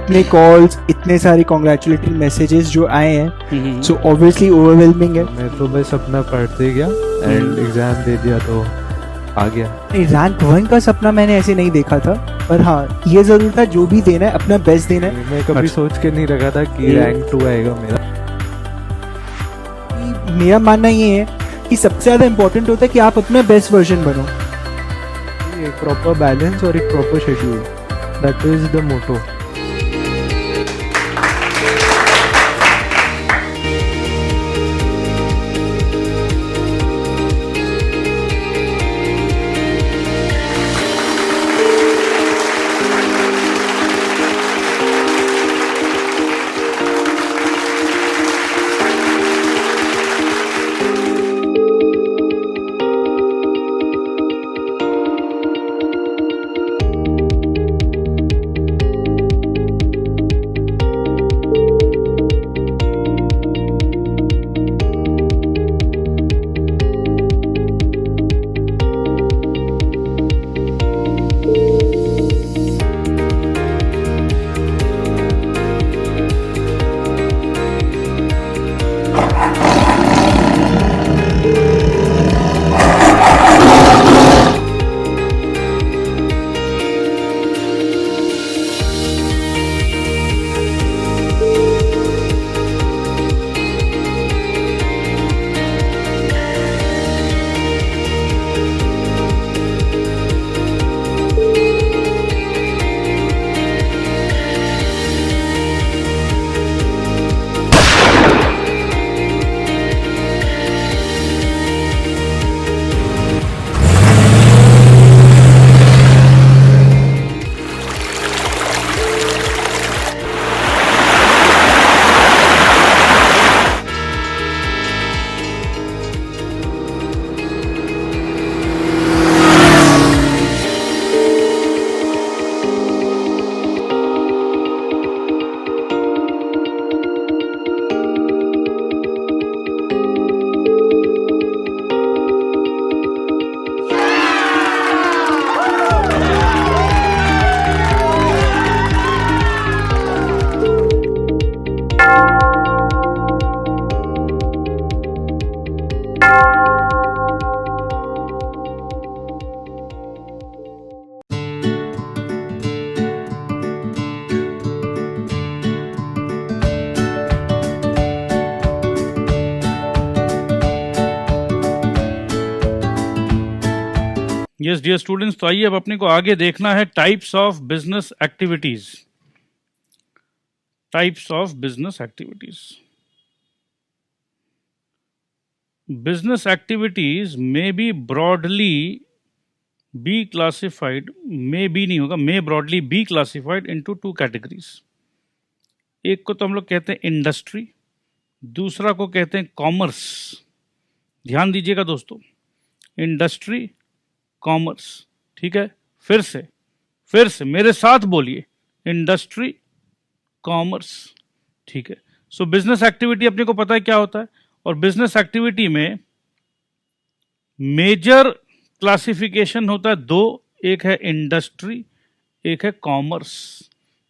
इतने कॉल्स, इतने सारे कॉन्ग्रेचुलेटरी मैसेजेस जो आए हैं, सो ऑब्वियसली ओवरवेलमिंग है। मैं तो बस अपना पढ़ते गया एंड एग्जाम दे दिया तो आ गया। रैंक 1 का सपना मैंने ऐसे नहीं देखा था, पर हाँ ये जरूर था जो भी देना है अपना बेस्ट देना है। मैं कभी सोच के नहीं रखा था कि रैंक 2 आएगा मेरा। मेरा मानना ये है कि सबसे ज़्यादा इम्पोर्टेंट होता है कि आप अपना बेस्ट वर्जन बनो। एक प्रॉपर बैलेंस और एक proper schedule, that is the motto. Yes dear students, तो आइए अब अपने को आगे देखना है types of business activities. Types of business activities. Business activities may be broadly be classified, may be नहीं होगा, may broadly be classified into 2 categories. एक को तो हम लोग कहते हैं इंडस्ट्री, दूसरा को कहते हैं कॉमर्स। ध्यान दीजिएगा दोस्तों, इंडस्ट्री, कॉमर्स। ठीक है, फिर से मेरे साथ बोलिए, इंडस्ट्री, कॉमर्स। ठीक है, सो बिजनेस एक्टिविटी अपने को पता है क्या होता है, और बिजनेस एक्टिविटी में मेजर क्लासिफिकेशन होता है 2, एक है इंडस्ट्री, एक है कॉमर्स।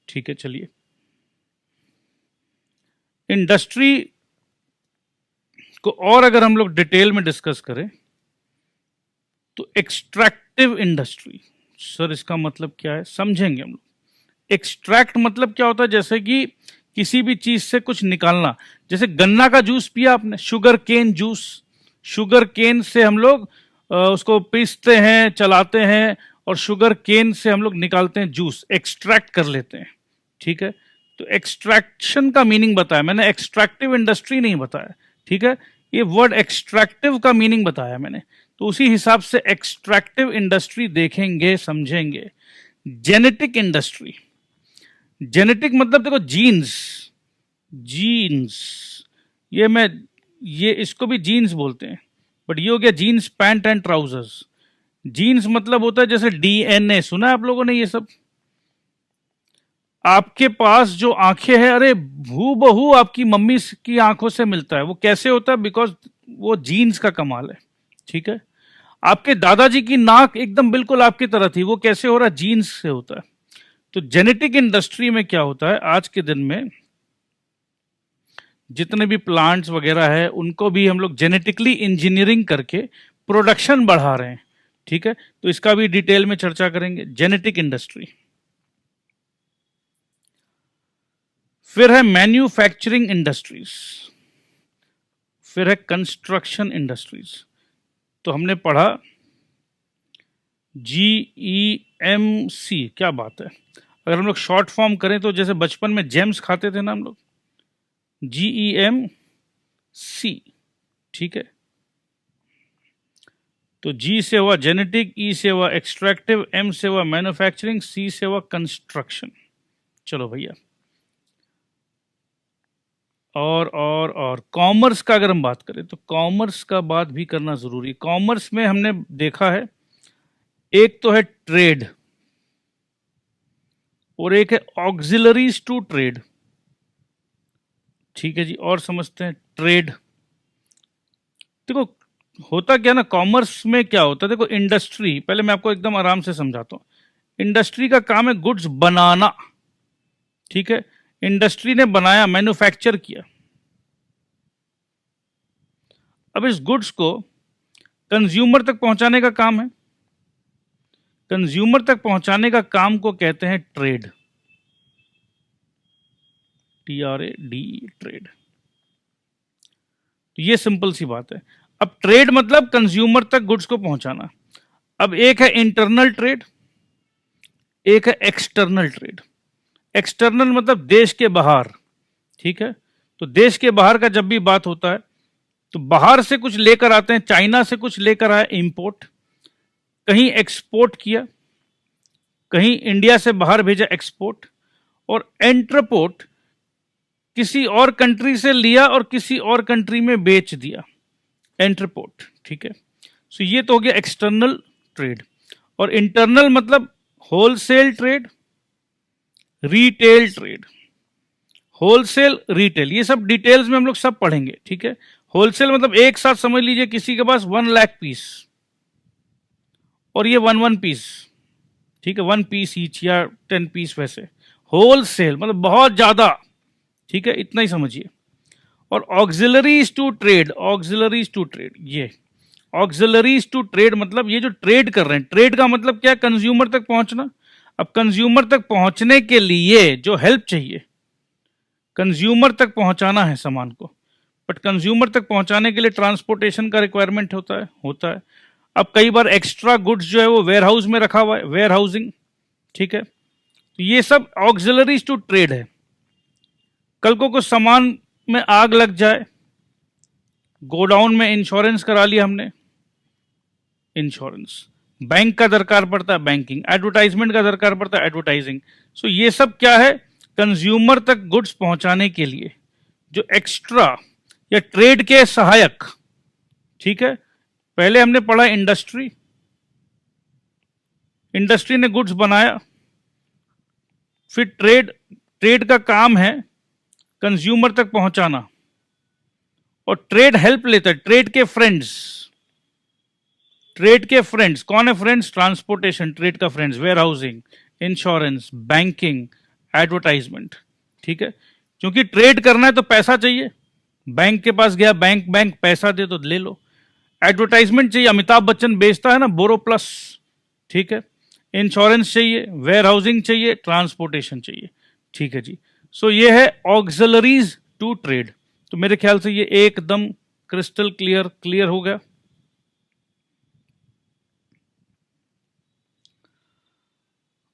ठीक है, चलिए इंडस्ट्री को और अगर हम लोग डिटेल में डिस्कस करें तो एक्सट्रैक्टिव इंडस्ट्री। सर इसका मतलब क्या है, समझेंगे हम लोग। एक्सट्रैक्ट मतलब क्या होता है, जैसे कि किसी भी चीज से कुछ निकालना। जैसे गन्ना का जूस पिया आपने, sugar cane juice. Sugar cane से हम लोग उसको पीसते हैं, चलाते हैं, और शुगर केन से हम लोग निकालते हैं जूस, एक्सट्रैक्ट कर लेते हैं। ठीक है, तो एक्सट्रैक्शन का मीनिंग बताया मैंने, एक्सट्रैक्टिव इंडस्ट्री नहीं बताया। ठीक है, ये वर्ड एक्सट्रैक्टिव का मीनिंग बताया मैंने, तो उसी हिसाब से एक्सट्रैक्टिव इंडस्ट्री देखेंगे, समझेंगे। जेनेटिक इंडस्ट्री, जेनेटिक मतलब देखो जीन्स, ये इसको भी जीन्स बोलते हैं, बट ये हो गया jeans pants and trousers. Jeans मतलब होता है जैसे डीएनए, सुना है आप लोगों ने ये सब। आपके पास जो आंखें हैं, अरे हूबहू आपकी मम्मी की आंखों से मिलता है। वो कैसे होता है, बिकॉज वो जीन्स का कमाल है। ठीक है, आपके दादाजी की नाक एकदम बिल्कुल आपकी तरह थी, वो कैसे हो रहा है, जीन्स से होता है। तो जेनेटिक इंडस्ट्री में क्या होता है, आज के दिन में जितने भी प्लांट्स वगैरह है उनको भी हम लोग जेनेटिकली इंजीनियरिंग करके प्रोडक्शन बढ़ा रहे हैं, ठीक है। तो इसका भी डिटेल में चर्चा करेंगे, जेनेटिक इंडस्ट्री। फिर है मैन्युफैक्चरिंग इंडस्ट्रीज, फिर है कंस्ट्रक्शन इंडस्ट्रीज। तो हमने पढ़ा GEMC, क्या बात है। अगर हम लोग शॉर्ट फॉर्म करें तो जैसे बचपन में जेम्स खाते थे ना हम लोग, GEMC, ठीक है। तो G से हुआ जेनेटिक, E से हुआ एक्सट्रैक्टिव, M से हुआ मैन्युफैक्चरिंग, C से हुआ कंस्ट्रक्शन। चलो भैया, और कॉमर्स का अगर हम बात करें तो कॉमर्स का बात भी करना जरूरी है। कॉमर्स में हमने देखा है एक तो है ट्रेड और एक है ऑक्सिलरीज टू ट्रेड, ठीक है जी। और समझते हैं ट्रेड। देखो होता क्या ना, कॉमर्स में क्या होता है, देखो इंडस्ट्री, पहले मैं आपको एकदम आराम से समझाता हूं। इंडस्ट्री का काम है गुड्स बनाना, ठीक है। इंडस्ट्री ने बनाया, मैन्युफैक्चर किया। अब इस गुड्स को कंज्यूमर तक पहुंचाने का काम है। कंज्यूमर तक पहुंचाने का काम को कहते हैं ट्रेड, TRADE, ट्रेड। तो ये सिंपल सी बात है। अब ट्रेड मतलब कंज्यूमर तक गुड्स को पहुंचाना। अब एक है इंटरनल ट्रेड, एक है एक्सटर्नल ट्रेड। एक्सटर्नल मतलब देश के बाहर, ठीक है। तो देश के बाहर का जब भी बात होता है तो बाहर से कुछ लेकर आते हैं, चाइना से कुछ लेकर आए इंपोर्ट, कहीं एक्सपोर्ट किया, कहीं इंडिया से बाहर भेजा एक्सपोर्ट, और एंटरपोर्ट किसी और कंट्री से लिया और किसी और कंट्री में बेच दिया, एंटरपोर्ट, ठीक है। सो ये तो हो गया एक्सटर्नल ट्रेड। और इंटरनल मतलब wholesale trade, retail trade. Wholesale, retail, ये सब डिटेल्स में हम लोग सब पढ़ेंगे, ठीक है। होलसेल मतलब एक साथ समझ लीजिए किसी के पास 1 लाख पीस और ये 1 पीस, ठीक है, 1 पीस ईच या 10 पीस, वैसे होलसेल मतलब बहुत ज्यादा, ठीक है, इतना ही समझिए। और auxiliaries to trade, auxiliaries to trade, ये ऑक्सिलरीज टू ट्रेड मतलब ये जो ट्रेड कर रहे हैं, ट्रेड का मतलब क्या, कंज्यूमर तक पहुंचना। अब कंज्यूमर तक पहुंचने के लिए जो हेल्प चाहिए, कंज्यूमर तक पहुंचाना है सामान को, बट कंज्यूमर तक पहुंचाने के लिए ट्रांसपोर्टेशन का रिक्वायरमेंट होता है। अब कई बार एक्स्ट्रा गुड्स जो है वो वेयर हाउस में रखा हुआ है, वेयर हाउसिंग, ठीक है। तो ये सब ऑक्सिलरीज टू ट्रेड है। कल को कुछ सामान में आग लग जाए, गोडाउन में इंश्योरेंस करा लिया हमने, इंश्योरेंस, बैंक का दरकार पड़ता है, बैंकिंग, एडवर्टाइजमेंट का दरकार पड़ता है, एडवर्टाइजिंग। सो ये सब क्या है, कंज्यूमर तक गुड्स पहुंचाने के लिए जो एक्स्ट्रा या ट्रेड के सहायक, ठीक है। पहले हमने पढ़ा इंडस्ट्री, इंडस्ट्री ने गुड्स बनाया, फिर ट्रेड, ट्रेड का काम है कंज्यूमर तक पहुंचाना, और ट्रेड हेल्प लेता है, ट्रेड के फ्रेंड्स, ट्रेड के फ्रेंड्स कौन है, फ्रेंड्स, ट्रांसपोर्टेशन, ट्रेड का friends, warehousing, insurance, banking, advertisement, ठीक है। क्योंकि ट्रेड करना है तो पैसा चाहिए, बैंक के पास गया, बैंक पैसा दे तो ले लो। एडवर्टाइजमेंट चाहिए, अमिताभ बच्चन बेचता है ना बोरो प्लस, ठीक है। इंश्योरेंस चाहिए, वेयर हाउसिंग चाहिए, ट्रांसपोर्टेशन चाहिए, ठीक है जी। सो ये है ऑक्सिलरीज टू ट्रेड। तो मेरे ख्याल से ये एकदम क्रिस्टल क्लियर हो गया।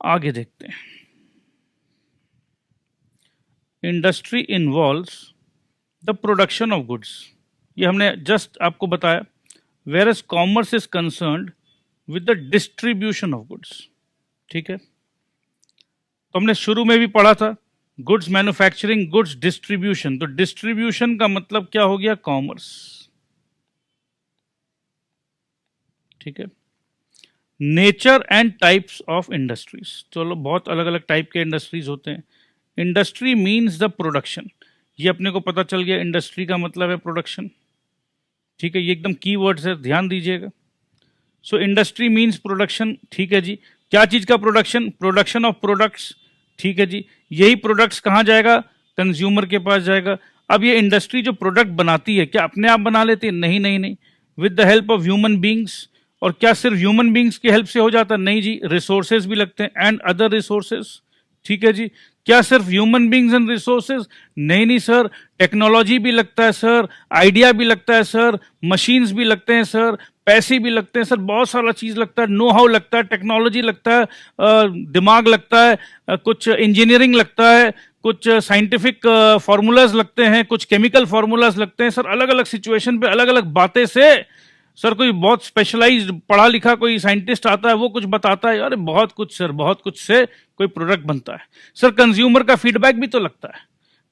आगे देखते हैं। Industry involves the production of goods, ये हमने जस्ट आपको बताया। Whereas commerce is concerned with the distribution of goods, ठीक है। तो हमने शुरू में भी पढ़ा था गुड्स मैन्युफैक्चरिंग, गुड्स डिस्ट्रीब्यूशन। तो डिस्ट्रीब्यूशन का मतलब क्या हो गया, कॉमर्स, ठीक है। Nature and types of industries, चलो बहुत अलग अलग टाइप के इंडस्ट्रीज होते हैं। इंडस्ट्री मीन्स द प्रोडक्शन, ये अपने को पता चल गया, इंडस्ट्री का मतलब है प्रोडक्शन, ठीक है। ये एकदम की वर्ड्स है, ध्यान दीजिएगा। सो इंडस्ट्री मीन्स प्रोडक्शन, ठीक है जी। क्या चीज का प्रोडक्शन, प्रोडक्शन ऑफ प्रोडक्ट्स, ठीक है जी। यही प्रोडक्ट्स कहाँ जाएगा? कंज्यूमर के पास जाएगा। अब ये इंडस्ट्री जो प्रोडक्ट बनाती है क्या अपने आप बना लेती है? नहीं नहीं नहीं, with the help of human beings. और क्या सिर्फ ह्यूमन बींग्स की हेल्प से हो जाता? नहीं जी, रिसोर्सेज भी लगते हैं एंड अदर रिसोर्सेज। ठीक है जी। क्या सिर्फ ह्यूमन बींग्स एंड रिसोर्सेज? नहीं नहीं सर, टेक्नोलॉजी भी लगता है सर, आइडिया भी लगता है सर, मशीन्स भी लगते हैं सर, पैसे भी लगते हैं सर, बहुत सारा चीज लगता है, नो हाउ लगता है, टेक्नोलॉजी लगता है, दिमाग लगता है, कुछ इंजीनियरिंग लगता है, कुछ साइंटिफिक फार्मूलाज लगते हैं, कुछ केमिकल फार्मूलाज लगते हैं सर, अलग अलग सिचुएशन पे अलग अलग बातें से। सर कोई बहुत स्पेशलाइज्ड पढ़ा लिखा कोई साइंटिस्ट आता है, वो कुछ बताता है, अरे बहुत कुछ सर, बहुत कुछ से कोई प्रोडक्ट बनता है सर। कंज्यूमर का फीडबैक भी तो लगता है।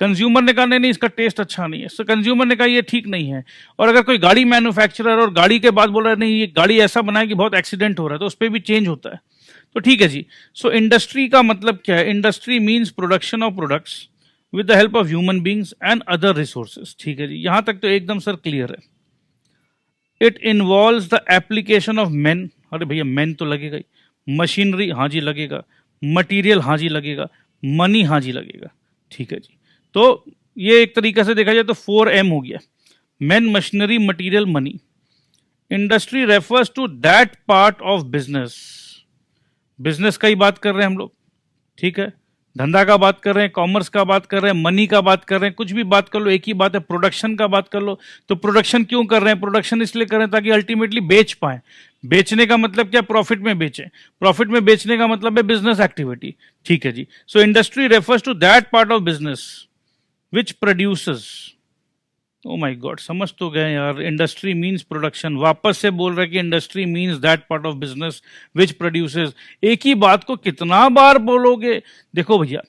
कंज्यूमर ने कहा नहीं नहीं इसका टेस्ट अच्छा नहीं है सर, कंज्यूमर ने कहा ये ठीक नहीं है। और अगर कोई गाड़ी मैन्युफैक्चरर और गाड़ी के बाद बोल रहा है नहीं ये गाड़ी ऐसा बनाए कि बहुत एक्सीडेंट हो रहा है, तो उस पर भी चेंज होता है। तो ठीक है जी। सो इंडस्ट्री का मतलब क्या है? Industry means production of products with the help of human beings and other resources. ठीक है जी, यहां तक तो एकदम सर क्लियर है। It involves the application of main, अरे भैया मेन तो लगेगा ही, मशीनरी हाँ जी लगेगा, मटीरियल हाँ जी लगेगा, मनी हाँ जी लगेगा। ठीक है जी। तो ये एक तरीके से देखा जाए तो 4M हो गया, men, machinery, material, money. Industry refers to that part of business, business का ही बात कर रहे हैं हम लोग। ठीक है, धंधा का बात कर रहे हैं, कॉमर्स का बात कर रहे हैं, मनी का बात कर रहे हैं, कुछ भी बात कर लो एक ही बात है, प्रोडक्शन का बात कर लो। तो प्रोडक्शन क्यों कर रहे हैं? प्रोडक्शन इसलिए कर रहे हैं ताकि अल्टीमेटली बेच पाए। बेचने का मतलब क्या? प्रॉफिट में बेचें। प्रॉफिट में बेचने का मतलब है बिजनेस एक्टिविटी। ठीक है जी। So industry refers to that part of business which produces, oh my God, समझ तो गए यार। इंडस्ट्री मींस प्रोडक्शन, वापस से बोल रहे कि industry means that part of business which produces. एक ही बात को कितना बार बोलोगे? देखो भैया,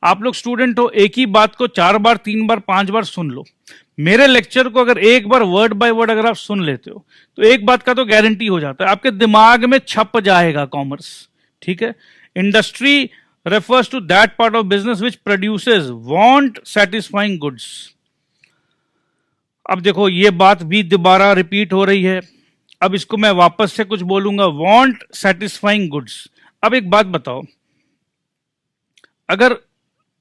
आप लोग स्टूडेंट हो, एक ही बात को 4 बार 3 बार 5 बार सुन लो। मेरे लेक्चर को अगर एक बार वर्ड बाय वर्ड अगर आप सुन लेते हो तो एक बात का तो गारंटी हो जाता है, आपके दिमाग में छप जाएगा कॉमर्स। ठीक है। Industry refers to that part of business which produces want satisfying goods. अब देखो ये बात भी दोबारा रिपीट हो रही है, अब इसको मैं वापस से कुछ बोलूंगा, वांट सेटिस्फाइंग गुड्स। अब एक बात बताओ, अगर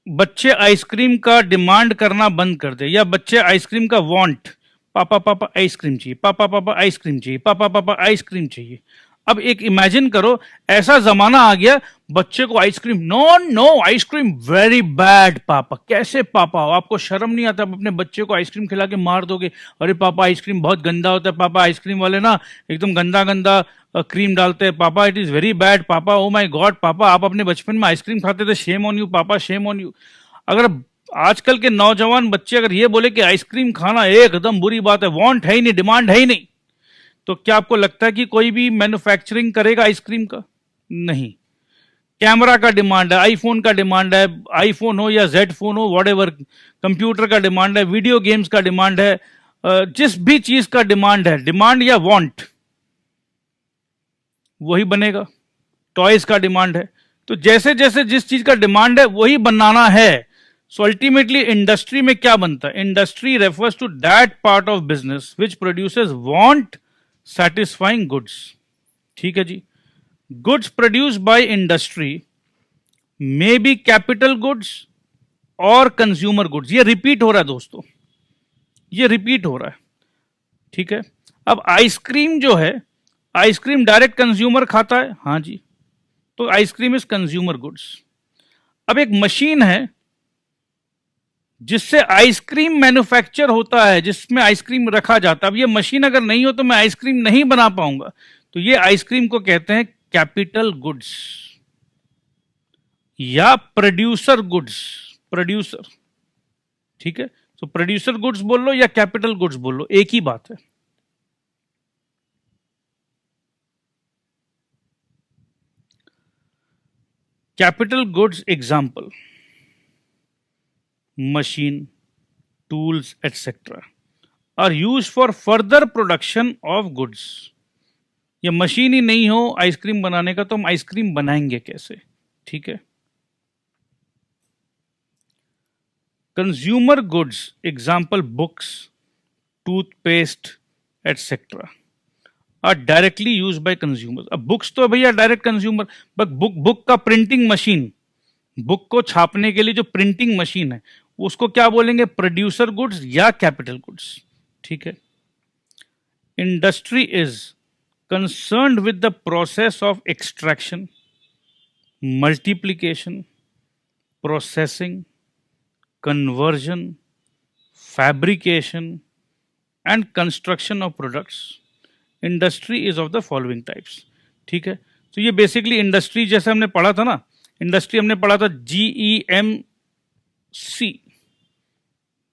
बच्चे आइसक्रीम का डिमांड करना बंद कर दे, या बच्चे आइसक्रीम का वांट, पापा पापा आइसक्रीम चाहिए, पापा पापा आइसक्रीम चाहिए, पापा पापा आइसक्रीम चाहिए। अब एक इमेजिन करो, ऐसा जमाना आ गया बच्चे को ice cream, no no ice cream very bad papa. कैसे पापा, आपको शर्म नहीं आता? आप अपने बच्चे को आइसक्रीम खिला के मार दोगे, अरे पापा आइसक्रीम बहुत गंदा होता है पापा, आइसक्रीम वाले ना एकदम गंदा गंदा क्रीम डालते हैं पापा, इट इज वेरी बैड पापा, ओ माय गॉड पापा आप अपने बचपन में आइसक्रीम खाते थे, शेम ऑन यू पापा, शेम ऑन यू। अगर आजकल के नौजवान बच्चे अगर ये बोले कि आइसक्रीम खाना एकदम बुरी बात है, वांट है ही नहीं, डिमांड है ही नहीं, तो क्या आपको लगता है कि कोई भी मैन्युफैक्चरिंग करेगा आइसक्रीम का? नहीं। कैमरा का डिमांड है, आईफोन का डिमांड है, आईफोन हो या जेड फोन हो, व्हाटएवर, कंप्यूटर का डिमांड है, वीडियो गेम्स का डिमांड है, जिस भी चीज का डिमांड है, डिमांड या वांट, वही बनेगा। टॉयज का डिमांड है, तो जैसे जैसे जिस चीज का डिमांड है वही बनाना है। सो अल्टीमेटली इंडस्ट्री में क्या बनता है? Industry refers to that part of business which produces want satisfying goods. ठीक है जी। Goods produce by industry may be capital goods और कंज्यूमर गुड्स। ये रिपीट हो रहा है दोस्तों, ये रिपीट हो रहा है। ठीक है। अब आइसक्रीम जो है, आइसक्रीम डायरेक्ट कंज्यूमर खाता है, हाँ जी, तो आइसक्रीम इज कंज्यूमर गुड्स। अब एक मशीन है जिससे आइसक्रीम मैन्युफैक्चर होता है, जिसमें आइसक्रीम रखा जाता है। अब ये मशीन अगर नहीं हो तो मैं आइसक्रीम नहीं बना पाऊंगा, तो ये आइसक्रीम को कहते हैं कैपिटल गुड्स या प्रोड्यूसर गुड्स। प्रोड्यूसर, ठीक है। तो प्रोड्यूसर गुड्स बोल लो या कैपिटल गुड्स बोल लो, एक ही बात है। Capital goods example, machine, tools, etc. are used for further production of goods. ये मशीन ही नहीं हो आइसक्रीम बनाने का तो हम आइसक्रीम बनाएंगे कैसे? ठीक है। Consumer goods example books, toothpaste etcetera are directly use by consumer. अब बुक्स तो भैया डायरेक्ट कंज्यूमर, बट बुक का प्रिंटिंग मशीन बुक को छापने के लिए जो प्रिंटिंग मशीन है उसको क्या बोलेंगे, प्रोड्यूसर गुड्स या कैपिटल गुड्स, ठीक है। Industry is concerned with the process of extraction, multiplication, processing, conversion, fabrication and construction of products. Industry is of the following types, ठीक है। तो ये बेसिकली इंडस्ट्री जैसे हमने पढ़ा था ना, इंडस्ट्री हमने पढ़ा था GEMC।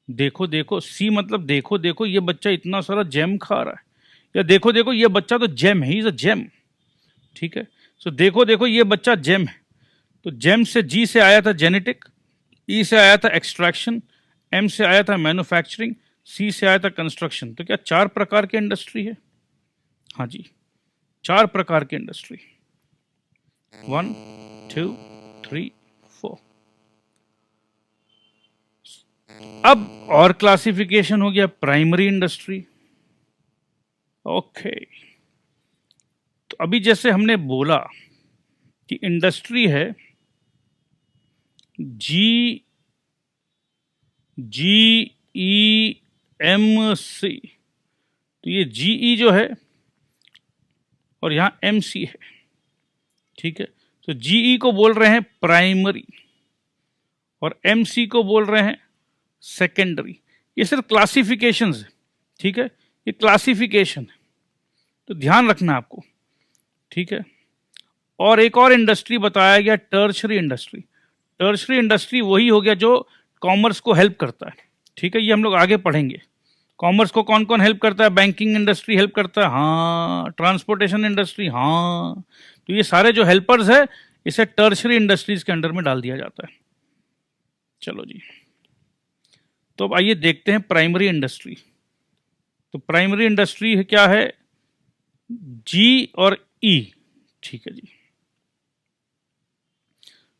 देखो देखो, सी मतलब देखो देखो ये बच्चा इतना सारा जेम खा रहा है, या देखो देखो ये बच्चा तो जेम है, ही इज अ जेम, ठीक है। सो देखो देखो ये बच्चा जेम है। तो जेम से जी से आया था जेनेटिक, ई से आया था एक्सट्रैक्शन, एम से आया था मैन्युफैक्चरिंग, सी से आया था कंस्ट्रक्शन। तो क्या 4 प्रकार की इंडस्ट्री है? हाँ जी, 4 प्रकार की इंडस्ट्री, 1 2 3 4। अब और क्लासिफिकेशन हो गया, प्राइमरी इंडस्ट्री। ओके, तो अभी जैसे हमने बोला कि इंडस्ट्री है GEMC, तो ये GE जो है और यहाँ MC है, ठीक है। तो GE को बोल रहे हैं प्राइमरी और MC को बोल रहे हैं सेकेंडरी। ये सिर्फ क्लासिफिकेशंस है, ठीक है, ये क्लासिफिकेशन है, तो ध्यान रखना आपको, ठीक है। और एक और इंडस्ट्री बताया गया, टर्शरी इंडस्ट्री। टर्शरी इंडस्ट्री वही हो गया जो कॉमर्स को हेल्प करता है, ठीक है, ये हम लोग आगे पढ़ेंगे। कॉमर्स को कौन कौन हेल्प करता है? बैंकिंग इंडस्ट्री हेल्प करता है, हाँ। ट्रांसपोर्टेशन इंडस्ट्री, हाँ। तो ये सारे जो हेल्पर्स है इसे टर्शरी इंडस्ट्रीज के अंडर में डाल दिया जाता है। चलो जी, तो अब आइए देखते हैं प्राइमरी इंडस्ट्री। तो प्राइमरी इंडस्ट्री क्या है? जी और ई, ठीक है जी।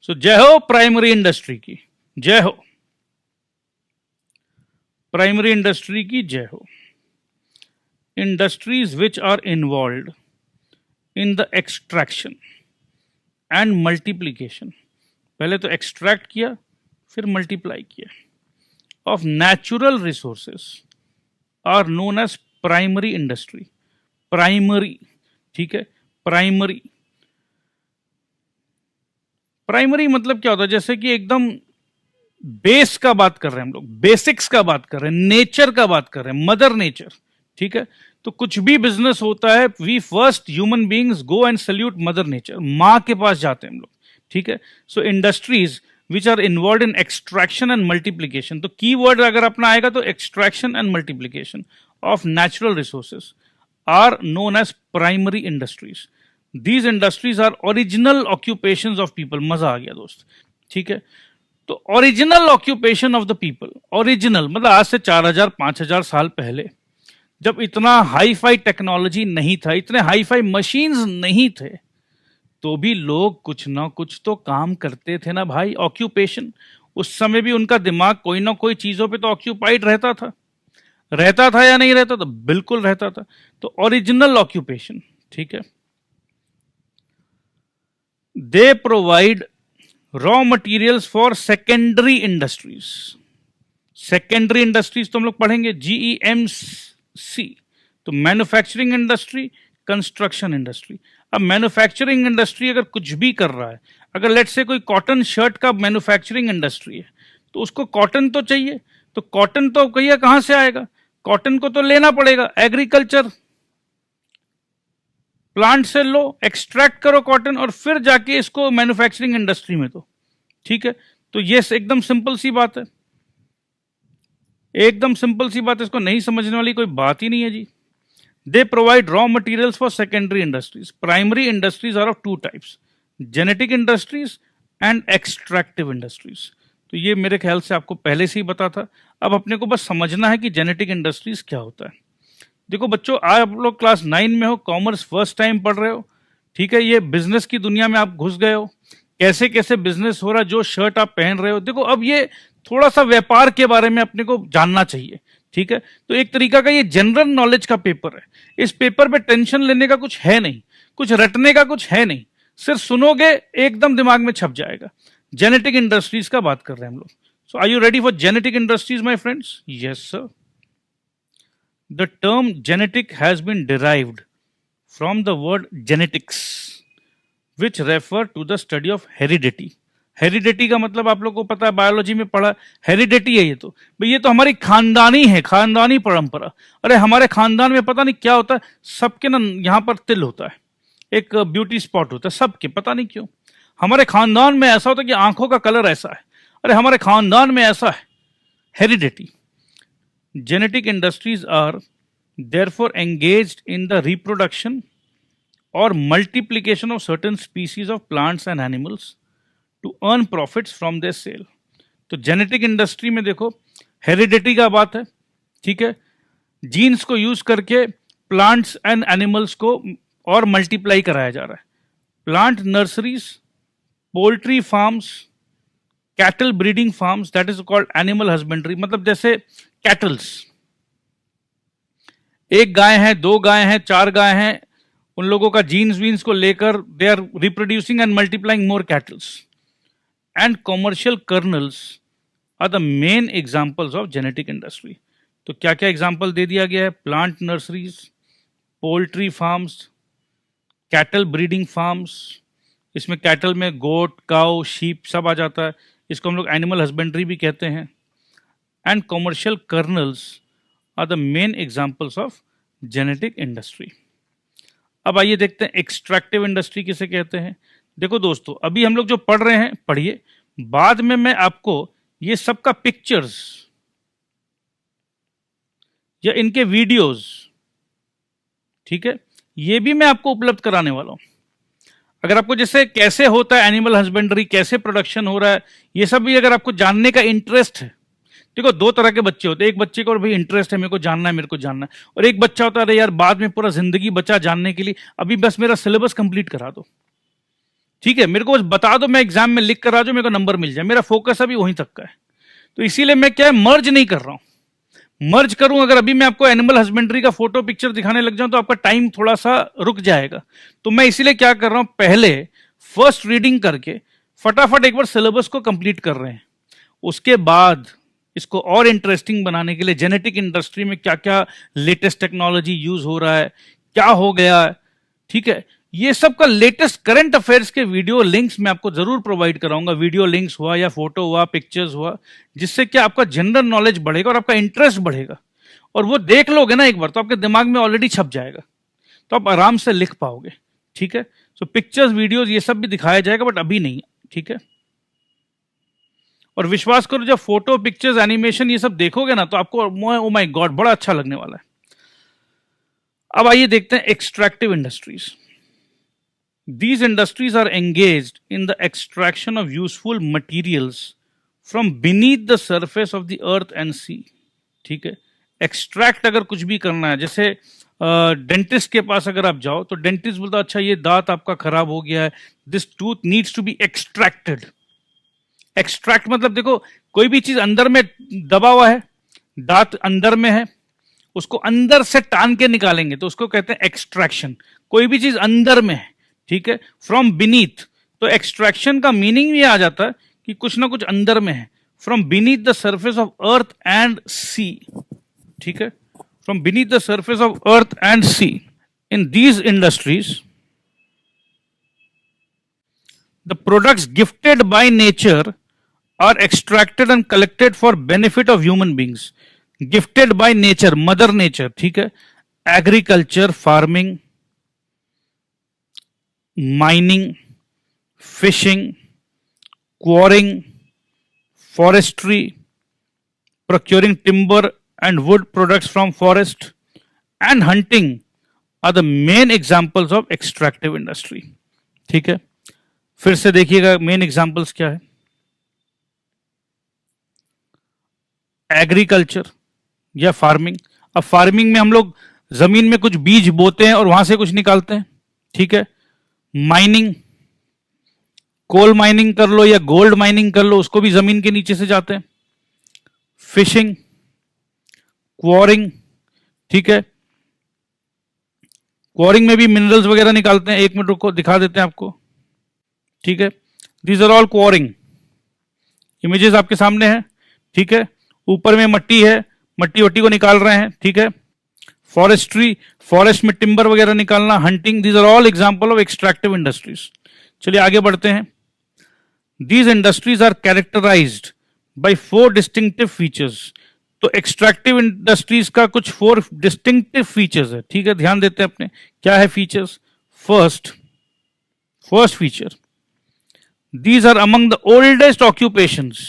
सो जय हो प्राइमरी इंडस्ट्री की, जय हो प्राइमरी इंडस्ट्री की, जय हो। Industries which are involved in the extraction and multiplication, पहले तो एक्सट्रैक्ट किया फिर मल्टीप्लाई किया, of natural resources are known as primary industry. Primary, ठीक है, प्राइमरी। प्राइमरी मतलब क्या होता है? जैसे कि एकदम बेस का बात कर रहे हैं हम लोग, बेसिक्स का बात कर रहे हैं, नेचर का बात कर रहे हैं, मदर नेचर, ठीक है। तो कुछ भी बिजनेस होता है, we first human beings go and salute mother nature, माँ के पास जाते हैं हम लोग, ठीक है। So industries which are involve in extraction and multiplication, तो की वर्ड अगर अपना आएगा तो extraction and multiplication of natural resources are known as primary industries. These industries are original occupations of people। मजा आ गया दोस्त, ठीक है। तो original occupation of the people, original मतलब आज से 4000-5000 साल पहले, जब इतना हाई फाई टेक्नोलॉजी नहीं था, इतने हाई फाई मशीन्स नहीं थे, तो भी लोग कुछ ना कुछ तो काम करते थे ना भाई। ऑक्यूपेशन, उस समय भी उनका दिमाग कोई ना कोई चीजों पे तो ऑक्यूपाइड रहता था या नहीं रहता था? बिल्कुल रहता था। तो ओरिजिनल ऑक्यूपेशन, ठीक है। They provide raw materials for secondary industries। secondary industries तो हम लोग पढ़ेंगे GEMC। तो मैन्युफैक्चरिंग इंडस्ट्री, कंस्ट्रक्शन इंडस्ट्री। अब मैन्युफैक्चरिंग इंडस्ट्री अगर कुछ भी कर रहा है, अगर लेट्स से कोई कॉटन शर्ट का मैन्युफैक्चरिंग इंडस्ट्री है, तो उसको कॉटन तो चाहिए, तो कॉटन तो कहिए कहां से आएगा? कॉटन को तो लेना पड़ेगा, एग्रीकल्चर प्लांट से लो, एक्सट्रैक्ट करो कॉटन और फिर जाके इसको मैन्युफैक्चरिंग इंडस्ट्री में दो, ठीक है। तो ये एकदम सिंपल सी बात है, एकदम सिंपल सी बात है, इसको नहीं समझने वाली कोई बात ही नहीं है जी। They provide raw materials for secondary industries. Primary industries are of 2 types, genetic industries and extractive industries. तो ये मेरे ख्याल से आपको पहले से ही पता था। अब अपने को बस समझना है कि जेनेटिक इंडस्ट्रीज क्या होता है। देखो बच्चों, आज आप लोग क्लास 9 में हो, कॉमर्स फर्स्ट टाइम पढ़ रहे हो, ठीक है। ये बिजनेस की दुनिया में आप घुस गए हो, कैसे कैसे बिजनेस हो रहा है, जो शर्ट आप पहन रहे हो। देखो अब ये थोड़ा सा व्यापार के बारे में अपने को जानना चाहिए, ठीक है। तो एक तरीका का ये जनरल नॉलेज का पेपर है। इस पेपर पे टेंशन लेने का कुछ है नहीं, कुछ रटने का कुछ है नहीं, सिर्फ सुनोगे एकदम दिमाग में छप जाएगा। जेनेटिक इंडस्ट्रीज का बात कर रहे हैं हम लोग. So are you ready for genetic industries my friends? Yes sir. The term genetic has been derived from the word genetics which refer to the study of heredity. Heredity का मतलब आप लोग को पता है, बायोलॉजी में पढ़ा. हेरिडिटी है ये तो भाई, ये तो हमारी खानदानी है, खानदानी परंपरा. अरे हमारे खानदान में पता नहीं क्या होता है, सबके ना यहाँ पर तिल होता है, एक ब्यूटी स्पॉट होता है सबके, पता नहीं क्यों. हमारे खानदान में ऐसा होता है कि आंखों का कलर ऐसा है. अरे हमारे खानदान में ऐसा है. Heredity. Genetic industries are therefore engaged in the reproduction और multiplication of certain species of plants and animals to earn profits from their sale. तो जेनेटिक इंडस्ट्री में देखो हेरिडिटी का बात है, ठीक है. जीन्स को यूज करके प्लांट्स एंड एनिमल्स को और मल्टीप्लाई कराया जा रहा है. Plant nurseries, poultry farms, cattle breeding farms, that is called animal husbandry. मतलब जैसे कैटल्स, एक गाय है, दो गाय हैं, चार गाय हैं, उन लोगों का जीन्स वीन्स को लेकर they are reproducing and multiplying more cattles. And commercial kernels are the main examples of genetic industry. तो क्या क्या एग्जाम्पल दे दिया गया है? Plant nurseries, poultry farms, cattle breeding farms, इसमें कैटल में गोट, काउ, शीप सब आ जाता है, इसको हम लोग एनिमल हस्बेंड्री भी कहते हैं. And commercial kernels are the main examples of genetic industry. अब आइए देखते हैं एक्सट्रैक्टिव इंडस्ट्री किसे कहते हैं. देखो दोस्तों, अभी हम लोग जो पढ़ रहे हैं पढ़िए, बाद में मैं आपको ये सब का पिक्चर्स या इनके वीडियोस, ठीक है, ये भी मैं आपको उपलब्ध कराने वाला हूं. अगर आपको जैसे कैसे होता है एनिमल हस्बेंड्री, कैसे प्रोडक्शन हो रहा है, ये सब भी अगर आपको जानने का इंटरेस्ट है. देखो दो तरह के बच्चे होते हैं, एक बच्चे को भाई इंटरेस्ट है, मेरे को जानना है, मेरे को जानना है, और एक बच्चा होता है अरे यार बाद में पूरा जिंदगी बचा जानने के लिए, अभी बस मेरा सिलेबस कंप्लीट करा दो, ठीक है, मेरे को बस बता दो, मैं एग्जाम में लिख कर आ जाऊं, मेरे को नंबर मिल जाए. मेरा फोकस अभी वहीं तक का है. तो इसीलिए मैं क्या है, मर्ज नहीं कर रहा हूं. मर्ज करूं अगर अभी मैं आपको एनिमल हस्बेंड्री का फोटो पिक्चर दिखाने लग जाऊं तो आपका टाइम थोड़ा सा रुक जाएगा. तो मैं इसीलिए क्या कर रहा हूं, पहले फर्स्ट रीडिंग करके फटाफट एक बार सिलेबस को कंप्लीट कर रहे हैं. उसके बाद इसको और इंटरेस्टिंग बनाने के लिए जेनेटिक इंडस्ट्री में क्या क्या लेटेस्ट टेक्नोलॉजी यूज हो रहा है, क्या हो गया है, ठीक है, ये सब का लेटेस्ट करंट अफेयर्स के वीडियो लिंक्स मैं आपको जरूर प्रोवाइड कराऊंगा. वीडियो लिंक्स हुआ या फोटो हुआ, पिक्चर्स हुआ, जिससे कि आपका जनरल नॉलेज बढ़ेगा और आपका इंटरेस्ट बढ़ेगा. और वो देख लोगे ना एक बार तो आपके दिमाग में ऑलरेडी छप जाएगा, तो आप आराम से लिख पाओगे. ठीक है, सो पिक्चर्स, वीडियोस ये सब भी दिखाया जाएगा, बट अभी नहीं. ठीक है, और विश्वास करो जब फोटो, पिक्चर्स, एनिमेशन ये सब देखोगे ना तो आपको ओ माय गॉड बड़ा अच्छा लगने वाला है. अब आइए देखते हैं extractive industries. These industries are engaged in the extraction of useful materials from beneath the surface of the earth and sea. ठीक है, एक्सट्रैक्ट अगर कुछ भी करना है, जैसे डेंटिस्ट के पास अगर आप जाओ तो डेंटिस्ट बोलता अच्छा ये दांत आपका खराब हो गया है, this tooth needs to be extracted. Extract मतलब देखो कोई भी चीज अंदर में दबा हुआ है, दांत अंदर में है, उसको अंदर से टान के निकालेंगे तो उसको कहते हैं एक्सट्रैक्शन. कोई भी चीज अंदर में है, ठीक है, फ्रॉम बीनीथ, तो एक्सट्रैक्शन का मीनिंग ये आ जाता है कि कुछ ना कुछ अंदर में है. From beneath the surface of earth and sea. ठीक है, from beneath the surface of earth and sea. In these industries the products gifted by nature are extracted and collected for benefit of human beings. Gifted by nature, mother nature. ठीक है, agriculture, farming, mining, fishing, quarrying, forestry, procuring timber and wood products from forest, and hunting are the main examples of extractive industry. ठीक है, फिर से देखिएगा main examples क्या है. Agriculture या फार्मिंग. अब फार्मिंग में हम लोग जमीन में कुछ बीज बोते हैं और वहां से कुछ निकालते हैं. ठीक है, माइनिंग, कोल माइनिंग कर लो या गोल्ड माइनिंग कर लो, उसको भी जमीन के नीचे से जाते हैं. फिशिंग, क्वॉरिंग. ठीक है, क्वॉरिंग में भी मिनरल्स वगैरह निकालते हैं. एक मिनट रुको, दिखा देते हैं आपको. ठीक है, दीज आर ऑल क्वॉरिंग. इमेजेस आपके सामने हैं, ठीक है। ऊपर में मट्टी है, मट्टी वट्टी को निकाल रहे हैं, ठीक है। फॉरेस्ट्री, फॉरेस्ट में टिम्बर वगैरह निकालना, hunting, these are all example of extractive industries. चलिए आगे बढ़ते हैं। These industries are characterized by 4 distinctive features. तो एक्सट्रैक्टिव इंडस्ट्रीज का कुछ 4 डिस्टिंक्टिव फीचर्स है, ठीक है, ध्यान देते हैं अपने। क्या है features? First feature, these are among the oldest occupations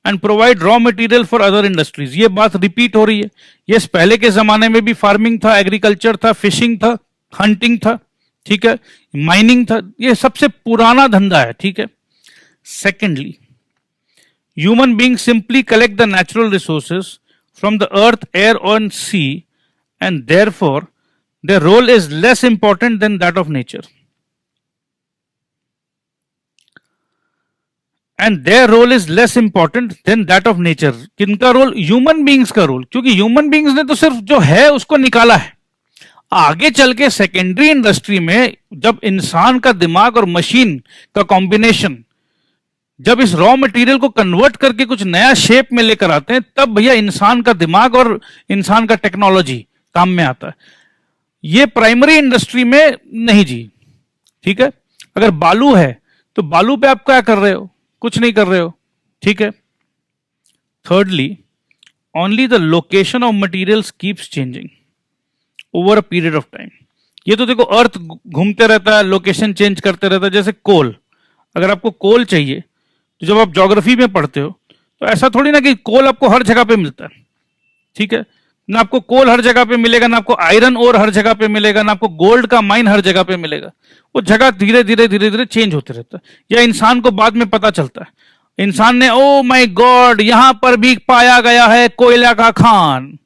and provide raw material for other industries। ये बात रिपीट हो रही है। यस, पहले के जमाने में भी फार्मिंग था, एग्रीकल्चर था, फिशिंग था, हंटिंग था, ठीक है, माइनिंग था, ये सबसे पुराना धंधा है, ठीक है। Secondly, human being simply collect the natural resources from the earth, air और sea and therefore their role is less important than that of nature। And their role is less important than that of nature. किनका role? Human beings का role, क्योंकि human beings ने तो सिर्फ जो है उसको निकाला है। आगे चल के सेकेंडरी इंडस्ट्री में जब इंसान का दिमाग और मशीन का कॉम्बिनेशन जब इस रॉ मटेरियल को कन्वर्ट करके कुछ नया शेप में लेकर आते हैं, तब भैया इंसान का दिमाग और इंसान का टेक्नोलॉजी काम में आता है। ये प्राइमरी इंडस्ट्री में नहीं जी, ठीक है। अगर बालू है तो बालू पे आप क्या कर रहे हो? कुछ नहीं कर रहे हो, ठीक है। Thirdly, only the location of materials keeps changing over a period of time. ये तो देखो अर्थ घूमते रहता है, लोकेशन चेंज करते रहता है। जैसे कोल, अगर आपको कोल चाहिए तो जब आप ज्योग्राफी में पढ़ते हो तो ऐसा थोड़ी ना कि कोल आपको हर जगह पे मिलता है, ठीक है। ना आपको कोल हर जगह पे मिलेगा, ना आपको आयरन ओर हर जगह पे मिलेगा, ना आपको गोल्ड का माइन हर जगह पे मिलेगा। वो जगह धीरे धीरे चेंज होते रहता है। या इंसान को बाद में पता चलता है, इंसान ने ओ माय गॉड यहां पर भी पाया गया है कोयला का खान,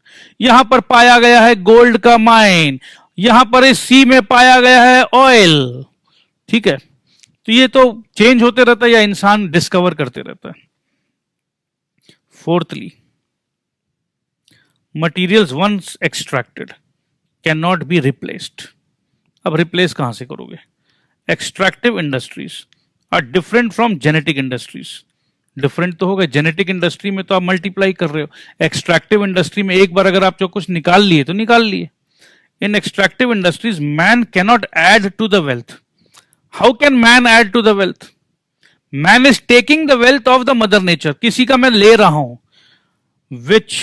यहां पर पाया गया है गोल्ड का माइन, यहां पर इस सी में पाया गया है ऑयल, ठीक है। तो ये तो चेंज होते रहता है या इंसान डिस्कवर करते रहता है। Fourthly, materials once extracted can not be replaced. अब रिप्लेस कहां से करोगे? Extractive industries are different from genetic industries. Different तो होगा, जेनेटिक इंडस्ट्री में तो आप मल्टीप्लाई कर रहे हो, एक्सट्रैक्टिव इंडस्ट्री में एक बार अगर आप जो कुछ निकाल लिए तो निकाल लिए। In extractive industries man cannot add to the wealth. How can man add to the wealth? Man is taking the wealth of the mother nature. किसी का मैं ले रहा हूं, which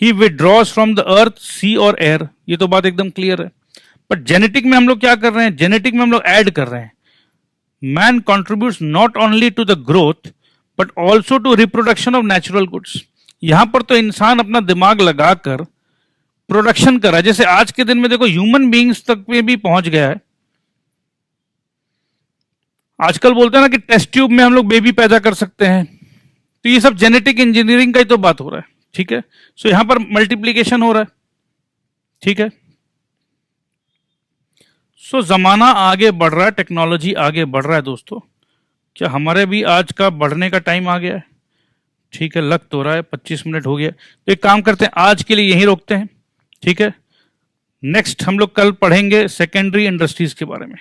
he withdraws from the earth, sea और air. ये तो बात एकदम क्लियर है। बट जेनेटिक में हम लोग क्या कर रहे हैं? जेनेटिक में हम लोग ऐड कर रहे हैं। Man contributes not only to the growth but also to reproduction of natural goods. यहां पर तो इंसान अपना दिमाग लगाकर प्रोडक्शन कर रहा है। जैसे आज के दिन में देखो ह्यूमन बींग्स तक में भी पहुंच गया है। आजकल बोलते हैं ना कि टेस्ट ट्यूब में हम लोग बेबी पैदा कर सकते हैं, तो ये सब जेनेटिक इंजीनियरिंग का ही तो बात हो रहा है, ठीक है। सो यहां पर मल्टीप्लीकेशन हो रहा है, ठीक है। सो जमाना आगे बढ़ रहा है, टेक्नोलॉजी आगे बढ़ रहा है दोस्तों। क्या हमारे भी आज का बढ़ने का टाइम आ गया है? ठीक है, लग तो रहा है 25 मिनट हो गया। तो एक काम करते हैं, आज के लिए यहीं रोकते हैं, ठीक है। नेक्स्ट हम लोग कल पढ़ेंगे सेकेंडरी इंडस्ट्रीज के बारे में।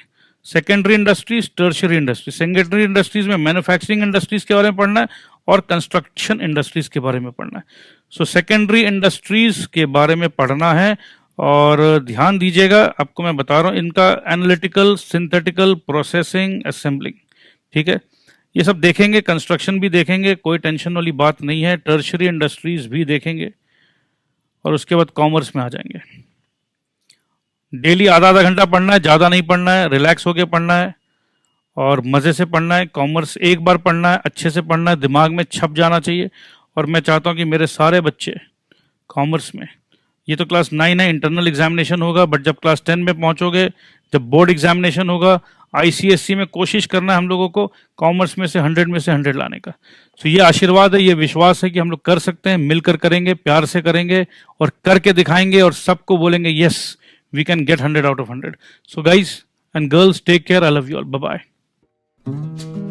Secondary industries, tertiary industries. Secondary industries में मैन्युफैक्चरिंग इंडस्ट्रीज के बारे में पढ़ना है और कंस्ट्रक्शन इंडस्ट्रीज के बारे में पढ़ना है। सो सेकेंडरी इंडस्ट्रीज के बारे में पढ़ना है और ध्यान दीजिएगा, आपको मैं बता रहा हूं इनका एनालिटिकल, सिंथेटिकल, प्रोसेसिंग, असेंबलिंग, ठीक है, ये सब देखेंगे। कंस्ट्रक्शन भी देखेंगे, कोई टेंशन वाली बात नहीं है। टर्शियरी इंडस्ट्रीज भी देखेंगे और उसके बाद कॉमर्स में आ जाएंगे। डेली आधा आधा घंटा पढ़ना है, ज़्यादा नहीं पढ़ना है, रिलैक्स होके पढ़ना है और मज़े से पढ़ना है। कॉमर्स एक बार पढ़ना है, अच्छे से पढ़ना है, दिमाग में छप जाना चाहिए। और मैं चाहता हूँ कि मेरे सारे बच्चे कॉमर्स में, ये तो क्लास 9 है, इंटरनल एग्जामिनेशन होगा, बट जब क्लास 10 में पहुँचोगे, जब बोर्ड एग्जामिनेशन होगा, ICSE में कोशिश करना है हम लोगों को कॉमर्स में से 100 लाने का। तो ये आशीर्वाद है, ये विश्वास है कि हम लोग कर सकते हैं, मिलकर करेंगे, प्यार से करेंगे और करके दिखाएंगे और सबको बोलेंगे yes we can get 100 out of 100. So guys and girls, take care. I love you all. Bye bye.